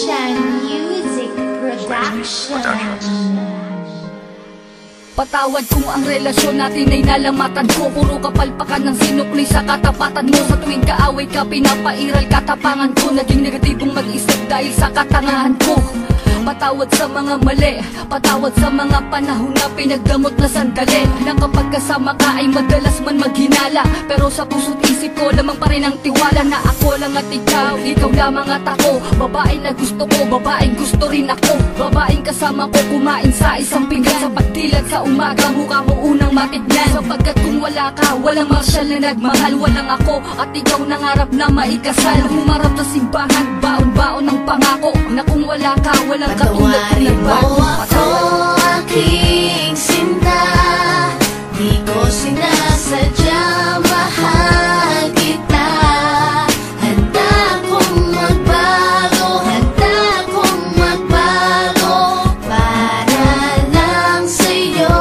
Ocean Music Production. Patawad kung ang relasyon natin ay nalamatan ko. Puro kapalpakan ng sinukli sa katapatan mo. Sa tuwing kaaway ka, pinapairal katapangan ko. Naging negatibong mag-isip dahil sa katangahan ko. Patawad sa mga mali, patawad sa mga panahon na pinagdamot na sandali. Na kapag kasama ka ay madalas man maghinala, pero sa puso't isip ko lamang pa rin ang tiwala na ako lang at ikaw lamang at ako. Babae na gusto ko, babaeng gusto rin ako. Babaeng kasama ko kumain sa isang pinggan. Sa pagdilag sa umaga, mukha mo unang matignan. Sapagkat kung wala ka, walang marsyal na nagmahal. Walang ako at ikaw nangarap na maikasal. Humarap sa simbahan, baon-baon ng pangako na kung wala ka, walang patawarin mo ako, aking sinta. Di ko sinasadya, mahal kita. Handa kong magbago, handa kong magbago para lang sa'yo.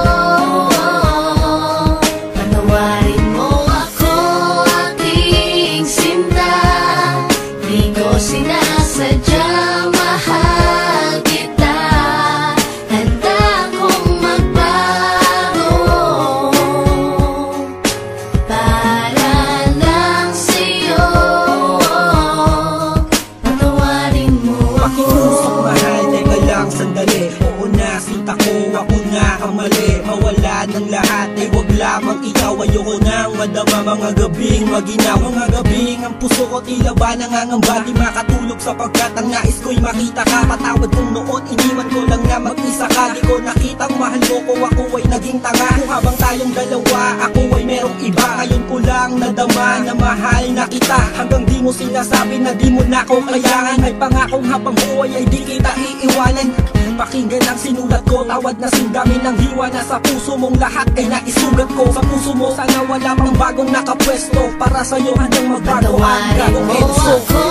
Patawarin mo ako, aking sinta. Di ko sinasadya, mahal kita. Handa kong magbago para lang sa'yo. Patawarin mo ako. Pakiusap mahal, teka lang sandali. Oo na, sinta ko, ako na ang mali. Mawala ng lahat, ay wag lamang ikaw. Ayoko nang madama mga gabing maginaw. Mga gabing ang puso ko tila ba nangangamba. Di makatulog sapagkat ang nais ko'y makita ka. Patawad kung noon iniwan ko lang na mag-isa ka. Di ko nakitang mahal mo ko, ako ay naging tanga. Kung habang tayong dalawa, ako ay merong iba. Ngayon ko lang nadama na mahal na kita. Hanggang di mo sinasabi na di mo na ko kailangan. Ay pangakong habang buhay ay di kita iiwanan. Pakinggan ang sinulat ko, tawad na singgamin ng hiwa na sa puso mong lahat ay naisugat ko. Sa puso mo sana wala pang bagong nakapwesto. Para sa'yo handang magbago ang Patawarin gagong mo Enzo. ako,